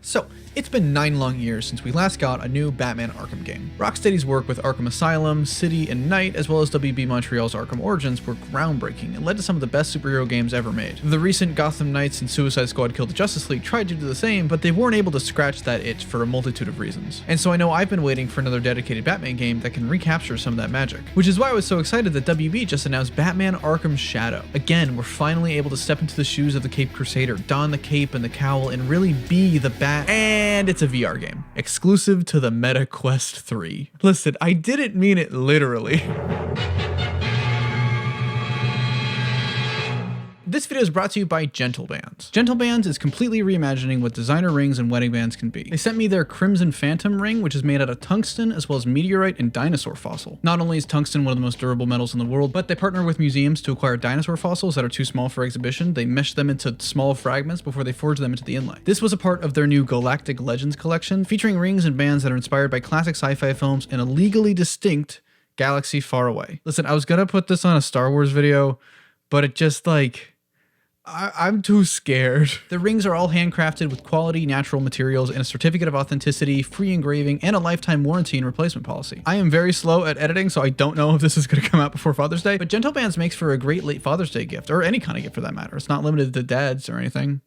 So, it's been 9 long years since we last got a new Batman Arkham game. Rocksteady's work with Arkham Asylum, City, and Knight, as well as WB Montreal's Arkham Origins, were groundbreaking and led to some of the best superhero games ever made. The recent Gotham Knights and Suicide Squad Kill the Justice League tried to do the same, but they weren't able to scratch that itch for a multitude of reasons. And so I know I've been waiting for another dedicated Batman game that can recapture some of that magic. Which is why I was so excited that WB just announced Batman Arkham Shadow. Again, we're finally able to step into the shoes of the Caped Crusader, don the cape and the cowl, and really be the Bat. And it's a VR game, exclusive to the Meta Quest 3. Listen, I didn't mean it literally. This video is brought to you by Gentlebands. Gentlebands is completely reimagining what designer rings and wedding bands can be. They sent me their Crimson Phantom ring, which is made out of tungsten as well as meteorite and dinosaur fossil. Not only is tungsten one of the most durable metals in the world, but they partner with museums to acquire dinosaur fossils that are too small for exhibition. They mesh them into small fragments before they forge them into the inlay. This was a part of their new Galactic Legends collection, featuring rings and bands that are inspired by classic sci-fi films in a legally distinct galaxy far away. Listen, I was gonna put this on a Star Wars video, but it just I'm too scared. The rings are all handcrafted with quality natural materials and a certificate of authenticity, free engraving, and a lifetime warranty and replacement policy. I am very slow at editing, so I don't know if this is going to come out before Father's Day, but Gentlebands makes for a great late Father's Day gift, or any kind of gift for that matter. It's not limited to dads or anything.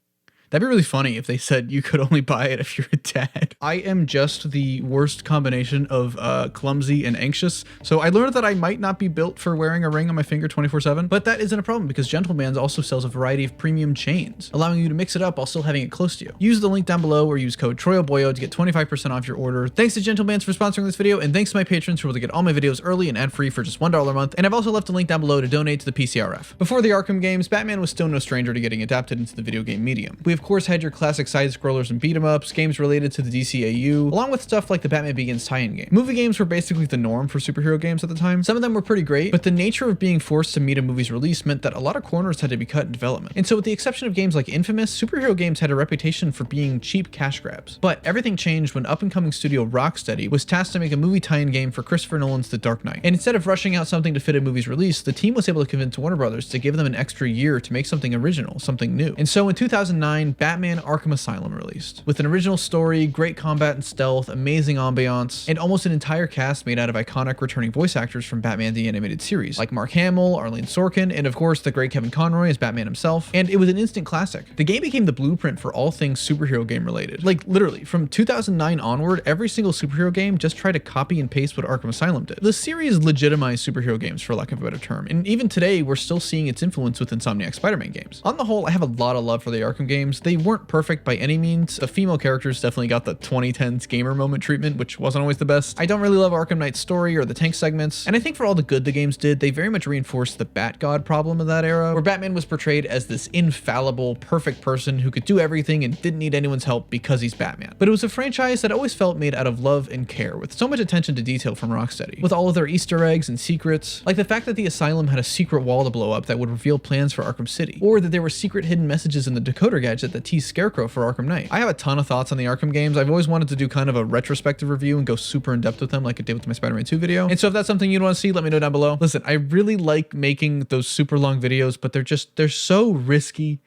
That'd be really funny if they said you could only buy it if you're a dad. I am just the worst combination of clumsy and anxious, so I learned that I might not be built for wearing a ring on my finger 24/7, but that isn't a problem because Gentlebands also sells a variety of premium chains, allowing you to mix it up while still having it close to you. Use the link down below or use code TROYOBOYO to get 25% off your order. Thanks to Gentlebands for sponsoring this video, and thanks to my patrons who will get all my videos early and ad-free for just $1 a month, and I've also left a link down below to donate to the PCRF. Before the Arkham games, Batman was still no stranger to getting adapted into the video game medium. We of course had your classic side-scrollers and beat-em-ups, games related to the DCAU, along with stuff like the Batman Begins tie-in game. Movie games were basically the norm for superhero games at the time. Some of them were pretty great, but the nature of being forced to meet a movie's release meant that a lot of corners had to be cut in development. And so with the exception of games like Infamous, superhero games had a reputation for being cheap cash grabs. But everything changed when up-and-coming studio Rocksteady was tasked to make a movie tie-in game for Christopher Nolan's The Dark Knight. And instead of rushing out something to fit a movie's release, the team was able to convince Warner Brothers to give them an extra year to make something original, something new. And so in 2009, Batman Arkham Asylum released, with an original story, great combat and stealth, amazing ambiance, and almost an entire cast made out of iconic returning voice actors from Batman the Animated Series, like Mark Hamill, Arlene Sorkin, and of course the great Kevin Conroy as Batman himself, and it was an instant classic. The game became the blueprint for all things superhero game related. Like literally, from 2009 onward, every single superhero game just tried to copy and paste what Arkham Asylum did. The series legitimized superhero games, for lack of a better term, and even today we're still seeing its influence with Insomniac Spider-Man games. On the whole, I have a lot of love for the Arkham games. They weren't perfect by any means. The female characters definitely got the 2010s gamer moment treatment, which wasn't always the best. I don't really love Arkham Knight's story or the tank segments, and I think for all the good the games did, they very much reinforced the Bat God problem of that era, where Batman was portrayed as this infallible, perfect person who could do everything and didn't need anyone's help because he's Batman. But it was a franchise that always felt made out of love and care, with so much attention to detail from Rocksteady, with all of their Easter eggs and secrets, like the fact that the Asylum had a secret wall to blow up that would reveal plans for Arkham City, or that there were secret hidden messages in the decoder gadget that teased Scarecrow for Arkham Knight. I have a ton of thoughts on the Arkham games. I've always wanted to do kind of a retrospective review and go super in depth with them like I did with my Spider-Man 2 video. And so if that's something you want to see, let me know down below. Listen, I really like making those super long videos, but they're so risky.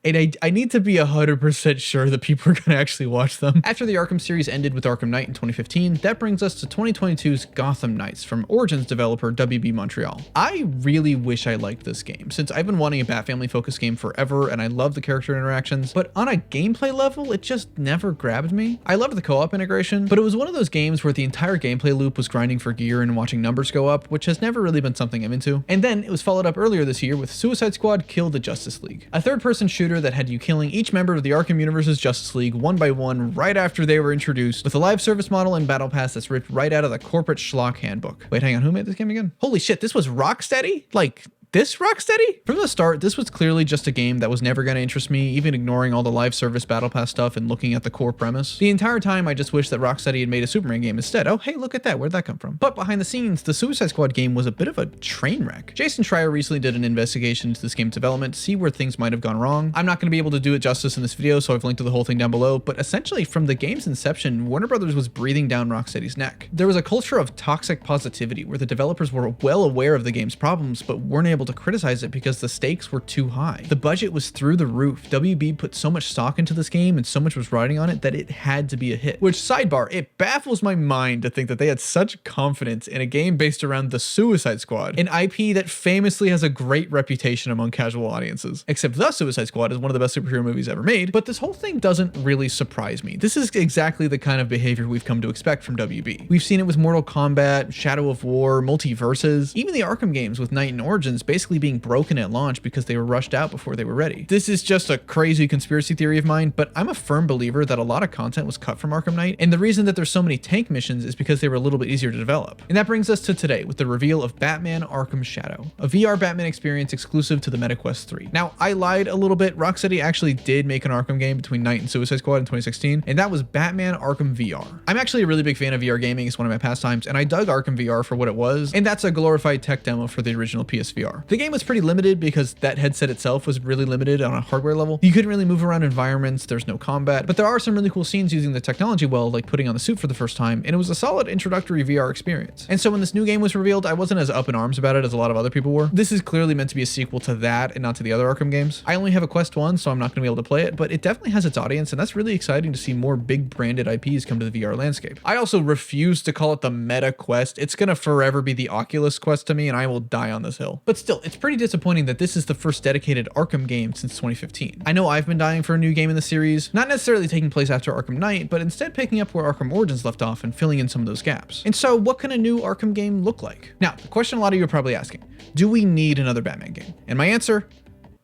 And I need to be 100% sure that people are going to actually watch them. After the Arkham series ended with Arkham Knight in 2015, that brings us to 2022's Gotham Knights from Origins developer WB Montreal. I really wish I liked this game, since I've been wanting a Bat Family focused game forever and I love the character interactions, but on a gameplay level, it just never grabbed me. I loved the co-op integration, but it was one of those games where the entire gameplay loop was grinding for gear and watching numbers go up, which has never really been something I'm into. And then it was followed up earlier this year with Suicide Squad Kill the Justice League, a third-person shooter that had you killing each member of the Arkham Universe's Justice League one by one right after they were introduced, with a live service model and battle pass that's ripped right out of the corporate schlock handbook. Wait, hang on, who made this game again? Holy shit, this was Rocksteady? Like, this Rocksteady? From the start, this was clearly just a game that was never going to interest me, even ignoring all the live service battle pass stuff and looking at the core premise. The entire time, I just wish that Rocksteady had made a Superman game instead. Oh, hey, look at that. Where'd that come from? But behind the scenes, the Suicide Squad game was a bit of a train wreck. Jason Schreier recently did an investigation into this game's development to see where things might have gone wrong. I'm not going to be able to do it justice in this video, so I've linked to the whole thing down below, but essentially from the game's inception, Warner Brothers was breathing down Rocksteady's neck. There was a culture of toxic positivity where the developers were well aware of the game's problems, but weren't able able to criticize it because the stakes were too high. The budget was through the roof. WB put so much stock into this game and so much was riding on it that it had to be a hit. Which, sidebar, it baffles my mind to think that they had such confidence in a game based around the Suicide Squad, an IP that famously has a great reputation among casual audiences. Except The Suicide Squad is one of the best superhero movies ever made, but this whole thing doesn't really surprise me. This is exactly the kind of behavior we've come to expect from WB. We've seen it with Mortal Kombat, Shadow of War, Multiverses, even the Arkham games with Knight and Origins basically being broken at launch because they were rushed out before they were ready. This is just a crazy conspiracy theory of mine, but I'm a firm believer that a lot of content was cut from Arkham Knight, and the reason that there's so many tank missions is because they were a little bit easier to develop. And that brings us to today with the reveal of Batman Arkham Shadow, a VR Batman experience exclusive to the MetaQuest 3. Now, I lied a little bit. Rocksteady actually did make an Arkham game between Knight and Suicide Squad in 2016, and that was Batman Arkham VR. I'm actually a really big fan of VR gaming. It's one of my pastimes, and I dug Arkham VR for what it was, and that's a glorified tech demo for the original PSVR. The game was pretty limited because that headset itself was really limited on a hardware level. You couldn't really move around environments, there's no combat, but there are some really cool scenes using the technology well, like putting on the suit for the first time, and it was a solid introductory VR experience. And so when this new game was revealed, I wasn't as up in arms about it as a lot of other people were. This is clearly meant to be a sequel to that and not to the other Arkham games. I only have a Quest 1, so I'm not going to be able to play it, but it definitely has its audience, and that's really exciting to see more big branded IPs come to the VR landscape. I also refuse to call it the Meta Quest. It's going to forever be the Oculus Quest to me, and I will die on this hill. But still, it's pretty disappointing that this is the first dedicated Arkham game since 2015. I know I've been dying for a new game in the series, not necessarily taking place after Arkham Knight, but instead picking up where Arkham Origins left off and filling in some of those gaps. And so what can a new Arkham game look like? Now, the question a lot of you are probably asking, do we need another Batman game? And my answer,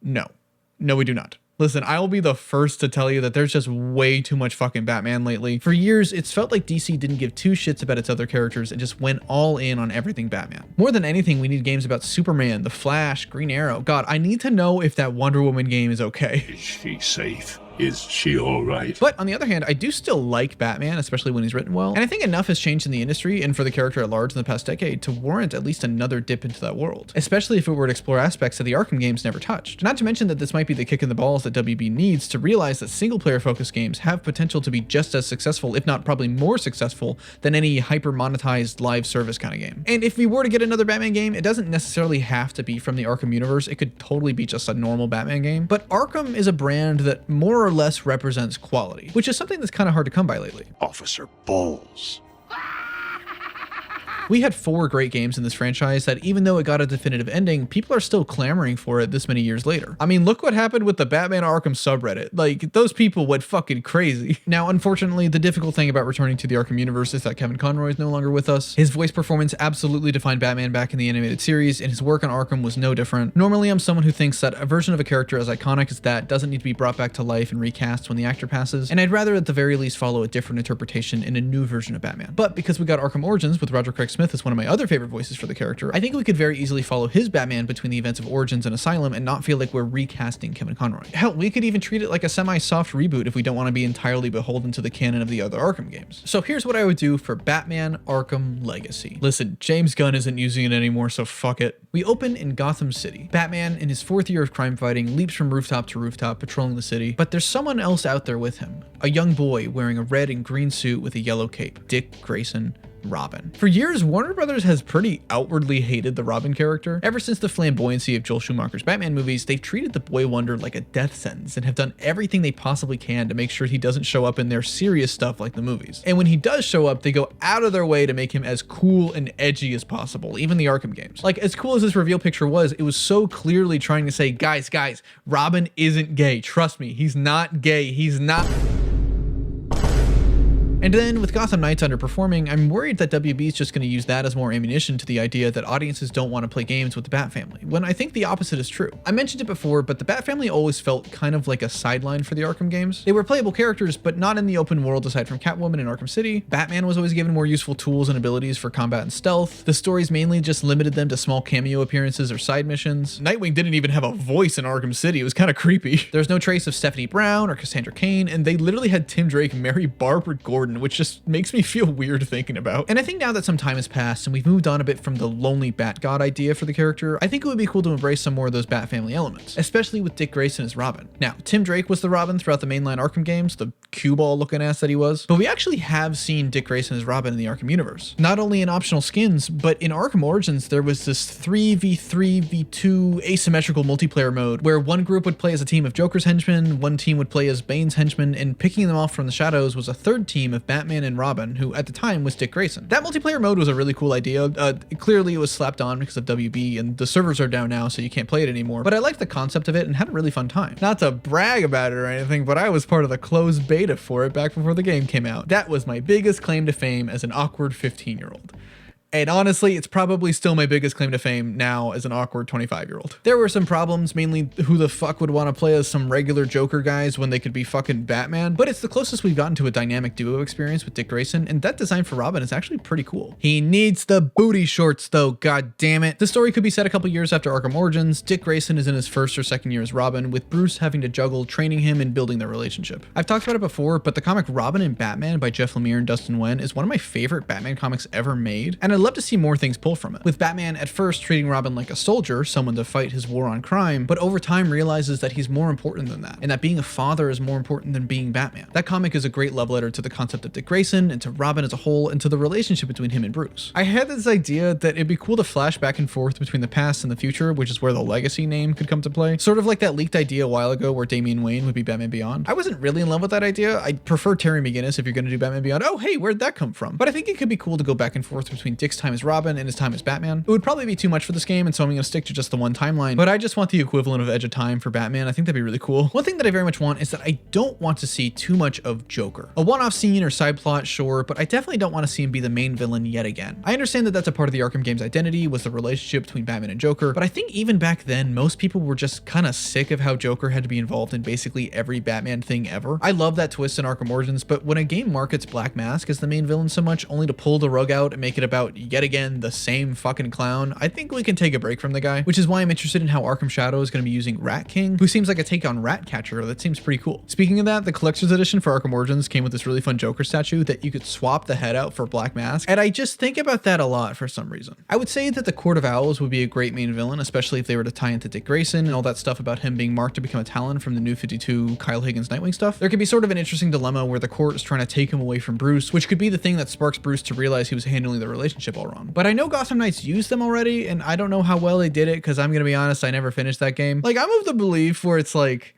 no. No, we do not. Listen, I will be the first to tell you that there's just way too much fucking Batman lately. For years, it's felt like DC didn't give two shits about its other characters and just went all in on everything Batman. More than anything, we need games about Superman, The Flash, Green Arrow. God, I need to know if that Wonder Woman game is okay. Is she safe? Is she all right? But on the other hand, I do still like Batman, especially when he's written well. And I think enough has changed in the industry and for the character at large in the past decade to warrant at least another dip into that world, especially if it were to explore aspects that the Arkham games never touched. Not to mention that this might be the kick in the balls that WB needs to realize that single player focused games have potential to be just as successful, if not probably more successful, than any hyper monetized live service kind of game. And if we were to get another Batman game, it doesn't necessarily have to be from the Arkham universe. It could totally be just a normal Batman game. But Arkham is a brand that more or less represents quality, which is something that's kind of hard to come by lately. Officer Bowles. We had 4 great games in this franchise that even though it got a definitive ending, people are still clamoring for it this many years later. I mean, look what happened with the Batman Arkham subreddit. Like, those people went fucking crazy. Now, unfortunately, the difficult thing about returning to the Arkham universe is that Kevin Conroy is no longer with us. His voice performance absolutely defined Batman back in the animated series, and his work on Arkham was no different. Normally, I'm someone who thinks that a version of a character as iconic as that doesn't need to be brought back to life and recast when the actor passes, and I'd rather at the very least follow a different interpretation in a new version of Batman. But because we got Arkham Origins with Roger Craig Smith as one of my other favorite voices for the character, I think we could very easily follow his Batman between the events of Origins and Asylum and not feel like we're recasting Kevin Conroy. Hell, we could even treat it like a semi-soft reboot if we don't want to be entirely beholden to the canon of the other Arkham games. So here's what I would do for Batman Arkham Legacy. Listen, James Gunn isn't using it anymore, so fuck it. We open in Gotham City. Batman, in his 4th year of crime fighting, leaps from rooftop to rooftop patrolling the city, but there's someone else out there with him. A young boy wearing a red and green suit with a yellow cape. Dick Grayson. Robin. For years, Warner Brothers has pretty outwardly hated the Robin character. Ever since the flamboyancy of Joel Schumacher's Batman movies, they've treated the boy wonder like a death sentence and have done everything they possibly can to make sure he doesn't show up in their serious stuff like the movies. And when he does show up, they go out of their way to make him as cool and edgy as possible, even the Arkham games. Like, as cool as this reveal picture was, it was so clearly trying to say, guys, Robin isn't gay. Trust me, he's not gay. He's not... And then with Gotham Knights underperforming, I'm worried that WB is just going to use that as more ammunition to the idea that audiences don't want to play games with the Bat family, when I think the opposite is true. I mentioned it before, but the Bat family always felt kind of like a sideline for the Arkham games. They were playable characters, but not in the open world aside from Catwoman in Arkham City. Batman was always given more useful tools and abilities for combat and stealth. The stories mainly just limited them to small cameo appearances or side missions. Nightwing didn't even have a voice in Arkham City. It was kind of creepy. There's no trace of Stephanie Brown or Cassandra Cain, and they literally had Tim Drake marry Barbara Gordon, which just makes me feel weird thinking about. And I think now that some time has passed and we've moved on a bit from the lonely Bat God idea for the character, I think it would be cool to embrace some more of those Bat family elements, especially with Dick Grayson as Robin. Now, Tim Drake was the Robin throughout the mainline Arkham games, the cue ball looking ass that he was. But we actually have seen Dick Grayson as Robin in the Arkham universe. Not only in optional skins, but in Arkham Origins, there was this 3v3v2 asymmetrical multiplayer mode where one group would play as a team of Joker's henchmen, one team would play as Bane's henchmen, and picking them off from the shadows was a third team of Batman and Robin, who at the time was Dick Grayson. That multiplayer mode was a really cool idea. Clearly it was slapped on because of WB, and the servers are down now, so you can't play it anymore. But I liked the concept of it and had a really fun time. Not to brag about it or anything, but I was part of the closed beta for it back before the game came out. That was my biggest claim to fame as an awkward 15-year-old. And honestly, it's probably still my biggest claim to fame now as an awkward 25-year-old. There were some problems, mainly who the fuck would want to play as some regular Joker guys when they could be fucking Batman, but it's the closest we've gotten to a dynamic duo experience with Dick Grayson, and that design for Robin is actually pretty cool. He needs the booty shorts though, god damn it. The story could be set a couple years after Arkham Origins. Dick Grayson is in his first or second year as Robin, with Bruce having to juggle training him and building their relationship. I've talked about it before, but the comic Robin and Batman by Jeff Lemire and Dustin Nguyen is one of my favorite Batman comics ever made, and I'd love to see more things pull from it. With Batman at first treating Robin like a soldier, someone to fight his war on crime, but over time realizes that he's more important than that, and that being a father is more important than being Batman. That comic is a great love letter to the concept of Dick Grayson, and to Robin as a whole, and to the relationship between him and Bruce. I had this idea that it'd be cool to flash back and forth between the past and the future, which is where the Legacy name could come to play. Sort of like that leaked idea a while ago where Damian Wayne would be Batman Beyond. I wasn't really in love with that idea. I'd prefer Terry McGinnis if you're gonna do Batman Beyond. Oh hey, where'd that come from? But I think it could be cool to go back and forth between Dick's time as Robin and his time as Batman. It would probably be too much for this game, and so I'm gonna stick to just the one timeline, but I just want the equivalent of Edge of Time for Batman. I think that'd be really cool. One thing that I very much want is that I don't want to see too much of Joker. A one-off scene or side plot, sure, but I definitely don't want to see him be the main villain yet again. I understand that that's a part of the Arkham game's identity, was the relationship between Batman and Joker, but I think even back then, most people were just kind of sick of how Joker had to be involved in basically every Batman thing ever. I love that twist in Arkham Origins, but when a game markets Black Mask as the main villain so much, only to pull the rug out and make it about, yet again, the same fucking clown, I think we can take a break from the guy, which is why I'm interested in how Arkham Shadow is going to be using Rat King, who seems like a take on Ratcatcher that seems pretty cool. Speaking of that, the collector's edition for Arkham Origins came with this really fun Joker statue that you could swap the head out for Black Mask, and I just think about that a lot for some reason. I would say that the Court of Owls would be a great main villain, especially if they were to tie into Dick Grayson and all that stuff about him being marked to become a Talon from the New 52 Kyle Higgins Nightwing stuff. There could be sort of an interesting dilemma where the court is trying to take him away from Bruce, which could be the thing that sparks Bruce to realize he was handling the relationship all wrong. But I know Gotham Knights used them already, and I don't know how well they did it, because I'm gonna be honest, I never finished that game. Like, I'm of the belief where it's like,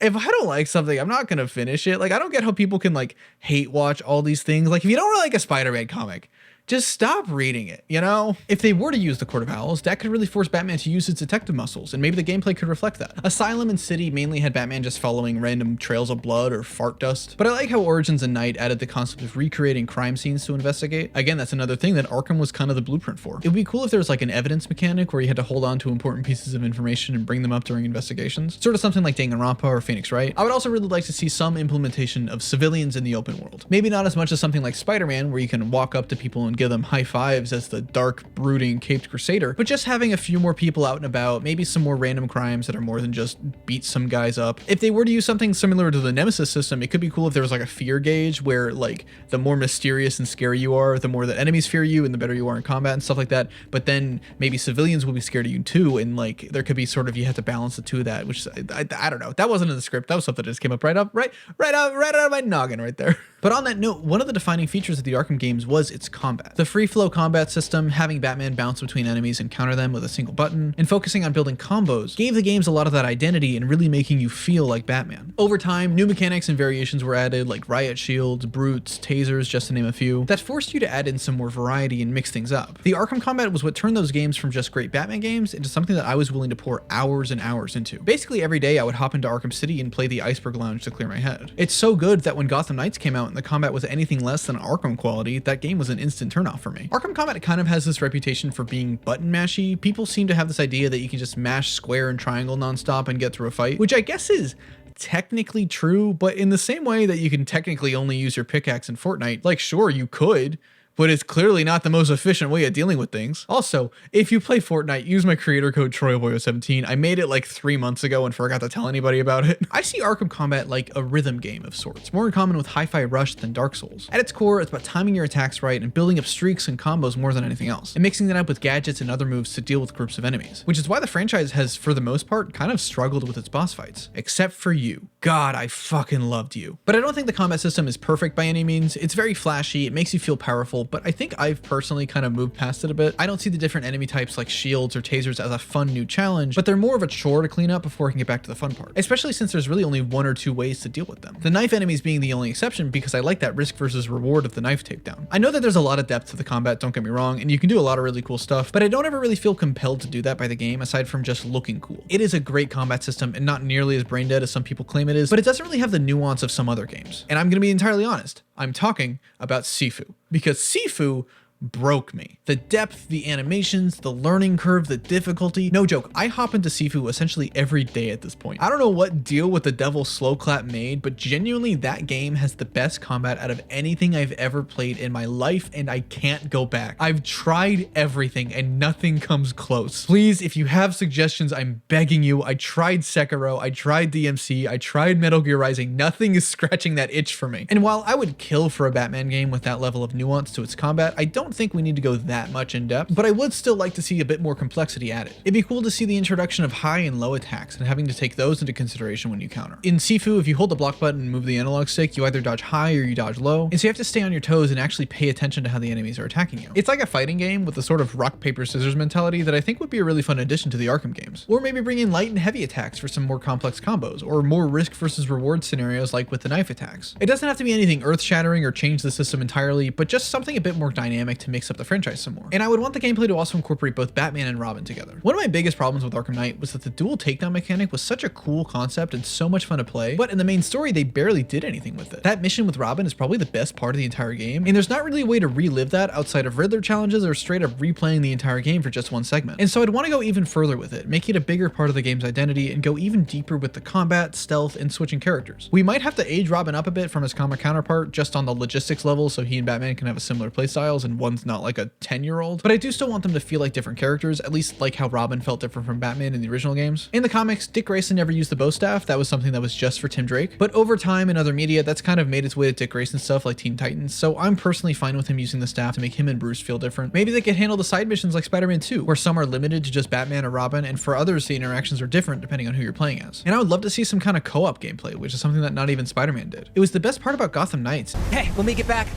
if I don't like something, I'm not gonna finish it. Like, I don't get how people can like hate watch all these things. Like, if you don't really like a Spider-Man comic, just stop reading it, you know? If they were to use the Court of Owls, that could really force Batman to use his detective muscles, and maybe the gameplay could reflect that. Asylum and City mainly had Batman just following random trails of blood or fart dust, but I like how Origins and Knight added the concept of recreating crime scenes to investigate. Again, that's another thing that Arkham was kind of the blueprint for. It would be cool if there was like an evidence mechanic where you had to hold on to important pieces of information and bring them up during investigations. Sort of something like Danganronpa or Phoenix Wright. I would also really like to see some implementation of civilians in the open world. Maybe not as much as something like Spider-Man, where you can walk up to people and give them high fives as the dark, brooding, caped crusader, but just having a few more people out and about, maybe some more random crimes that are more than just beat some guys up. If they were to use something similar to the Nemesis system, it could be cool if there was like a fear gauge where like the more mysterious and scary you are, the more that enemies fear you and the better you are in combat and stuff like that. But then maybe civilians will be scared of you too, and like there could be sort of, you have to balance the two of that, which I don't know. That wasn't in the script. That was something that just came up right out of my noggin right there. But on that note, one of the defining features of the Arkham games was its combat. The free flow combat system, having Batman bounce between enemies and counter them with a single button, and focusing on building combos gave the games a lot of that identity and really making you feel like Batman. Over time, new mechanics and variations were added, like riot shields, brutes, tasers, just to name a few, that forced you to add in some more variety and mix things up. The Arkham combat was what turned those games from just great Batman games into something that I was willing to pour hours and hours into. Basically every day I would hop into Arkham City and play the Iceberg Lounge to clear my head. It's so good that when Gotham Knights came out and the combat was anything less than Arkham quality, that game was an instant turnoff for me. Arkham combat kind of has this reputation for being button mashy. People seem to have this idea that you can just mash square and triangle nonstop and get through a fight, which I guess is technically true, but in the same way that you can technically only use your pickaxe in Fortnite, like sure you could, but it's clearly not the most efficient way of dealing with things. Also, if you play Fortnite, use my creator code TroyBoy17. I made it like 3 months ago and forgot to tell anybody about it. I see Arkham combat like a rhythm game of sorts, more in common with Hi-Fi Rush than Dark Souls. At its core, it's about timing your attacks right and building up streaks and combos more than anything else, and mixing that up with gadgets and other moves to deal with groups of enemies, which is why the franchise has, for the most part, kind of struggled with its boss fights. Except for you. God, I fucking loved you. But I don't think the combat system is perfect by any means. It's very flashy, it makes you feel powerful, but I think I've personally kind of moved past it a bit. I don't see the different enemy types like shields or tasers as a fun new challenge, but they're more of a chore to clean up before I can get back to the fun part, especially since there's really only 1 or 2 ways to deal with them. The knife enemies being the only exception because I like that risk versus reward of the knife takedown. I know that there's a lot of depth to the combat, don't get me wrong, and you can do a lot of really cool stuff, but I don't ever really feel compelled to do that by the game aside from just looking cool. It is a great combat system and not nearly as brain dead as some people claim it is, but it doesn't really have the nuance of some other games. And I'm gonna be entirely honest, I'm talking about Sifu, because Sifu broke me. The depth, the animations, the learning curve, the difficulty. No joke, I hop into Sifu essentially every day at this point. I don't know what deal with the devil slow clap made, but genuinely that game has the best combat out of anything I've ever played in my life, and I can't go back. I've tried everything and nothing comes close. Please, if you have suggestions, I'm begging you. I tried Sekiro, I tried DMC, I tried Metal Gear Rising. Nothing is scratching that itch for me. And while I would kill for a Batman game with that level of nuance to its combat, I don't think we need to go that much in depth, but I would still like to see a bit more complexity added. It'd be cool to see the introduction of high and low attacks and having to take those into consideration when you counter. In Sifu, if you hold the block button and move the analog stick, you either dodge high or you dodge low, and so you have to stay on your toes and actually pay attention to how the enemies are attacking you. It's like a fighting game with a sort of rock, paper, scissors mentality that I think would be a really fun addition to the Arkham games. Or maybe bring in light and heavy attacks for some more complex combos, or more risk versus reward scenarios like with the knife attacks. It doesn't have to be anything earth-shattering or change the system entirely, but just something a bit more dynamic to mix up the franchise some more. And I would want the gameplay to also incorporate both Batman and Robin together. One of my biggest problems with Arkham Knight was that the dual takedown mechanic was such a cool concept and so much fun to play, but in the main story they barely did anything with it. That mission with Robin is probably the best part of the entire game, and there's not really a way to relive that outside of Riddler challenges or straight up replaying the entire game for just one segment. And so I'd want to go even further with it, make it a bigger part of the game's identity, and go even deeper with the combat, stealth, and switching characters. We might have to age Robin up a bit from his comic counterpart just on the logistics level so he and Batman can have a similar playstyles and one's not like a 10-year-old, but I do still want them to feel like different characters, at least like how Robin felt different from Batman in the original games. In the comics, Dick Grayson never used the bow staff, that was something that was just for Tim Drake, but over time in other media that's kind of made its way to Dick Grayson stuff like Teen Titans, so I'm personally fine with him using the staff to make him and Bruce feel different. Maybe they could handle the side missions like Spider-Man 2, where some are limited to just Batman or Robin, and for others the interactions are different depending on who you're playing as. And I would love to see some kind of co-op gameplay, which is something that not even Spider-Man did. It was the best part about Gotham Knights. Hey, when we get back,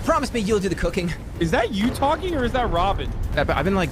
promise me you'll do the cooking. Is that you talking or is that Robin? I've been like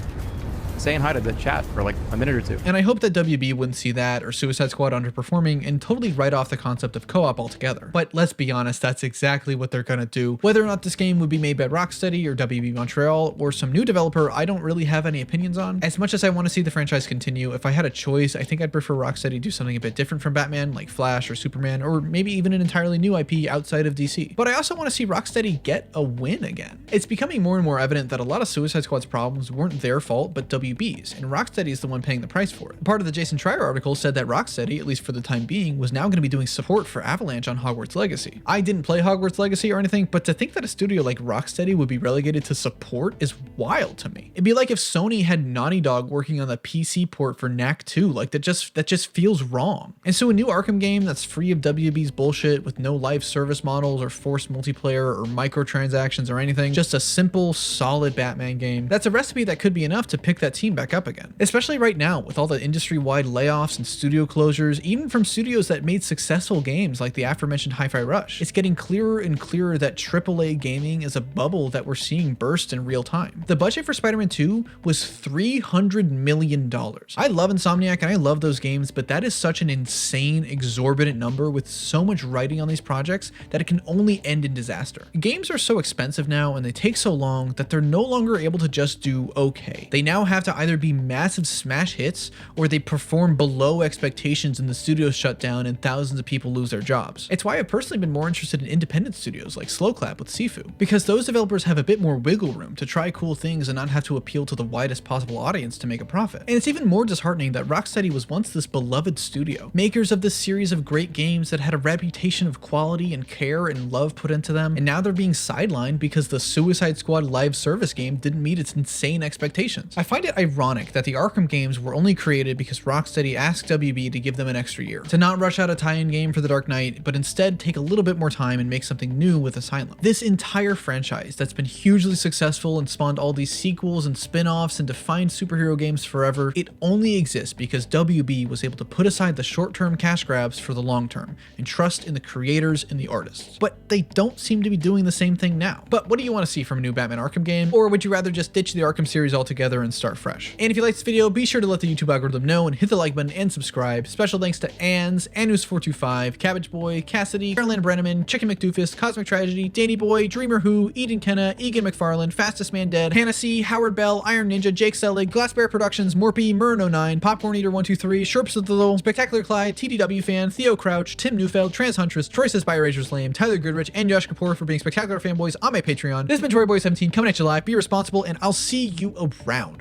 saying hi to the chat for like a minute or two. And I hope that WB wouldn't see that or Suicide Squad underperforming and totally write off the concept of co-op altogether. But let's be honest, that's exactly what they're gonna do. Whether or not this game would be made by Rocksteady or WB Montreal or some new developer, I don't really have any opinions on. As much as I want to see the franchise continue, if I had a choice, I think I'd prefer Rocksteady do something a bit different from Batman, like Flash or Superman, or maybe even an entirely new IP outside of DC. But I also want to see Rocksteady get a win again. It's becoming more and more evident that a lot of Suicide Squad's problems weren't their fault, but WB's, and Rocksteady is the one paying the price for it. Part of the Jason Schreier article said that Rocksteady, at least for the time being, was now going to be doing support for Avalanche on Hogwarts Legacy. I didn't play Hogwarts Legacy or anything, but to think that a studio like Rocksteady would be relegated to support is wild to me. It'd be like if Sony had Naughty Dog working on the PC port for Knack 2, like that just feels wrong. And so a new Arkham game that's free of WB's bullshit with no live service models or forced multiplayer or microtransactions or anything, just a simple, solid Batman game, that's a recipe that could be enough to pick that team back up again. Especially right now with all the industry-wide layoffs and studio closures, even from studios that made successful games like the aforementioned Hi-Fi Rush. It's getting clearer and clearer that AAA gaming is a bubble that we're seeing burst in real time. The budget for Spider-Man 2 was $300 million. I love Insomniac and I love those games, but that is such an insane, exorbitant number with so much writing on these projects that it can only end in disaster. Games are so expensive now and they take so long that they're no longer able to just do okay. They now have have to either be massive smash hits or they perform below expectations and the studios shut down and thousands of people lose their jobs. It's why I've personally been more interested in independent studios like Slowclap with Sifu, because those developers have a bit more wiggle room to try cool things and not have to appeal to the widest possible audience to make a profit. And it's even more disheartening that Rocksteady was once this beloved studio, makers of this series of great games that had a reputation of quality and care and love put into them, and now they're being sidelined because the Suicide Squad live service game didn't meet its insane expectations. I find it ironic that the Arkham games were only created because Rocksteady asked WB to give them an extra year, to not rush out a tie-in game for the Dark Knight, but instead take a little bit more time and make something new with Asylum. This entire franchise that's been hugely successful and spawned all these sequels and spin-offs and defined superhero games forever, it only exists because WB was able to put aside the short-term cash grabs for the long term and trust in the creators and the artists. But they don't seem to be doing the same thing now. But what do you want to see from a new Batman Arkham game? Or would you rather just ditch the Arkham series altogether and start fresh? And if you like this video, be sure to let the YouTube algorithm know and hit the like button and subscribe. Special thanks to Anns, Anus425, Cabbage Boy, Cassidy, Carolina Brenneman, Chicken McDoofus, Cosmic Tragedy, Danny Boy, Dreamer Who, Eden Kenna, Egan McFarlane, Fastest Man Dead, Hannah C, Howard Bell, Iron Ninja, Jake Selig, Glass Bear Productions, Morpy, Murn09, Popcorn Eater 123, Sherps of the Low, Spectacular Clyde, TDW Fan, Theo Crouch, Tim Neufeld, Trans Huntress, Troy Says By Razor's Lame, Tyler Goodrich, and Josh Kapoor for being spectacular fanboys on my Patreon. This has been Troy Boy 17 coming at you live. Be responsible, and I'll see you around.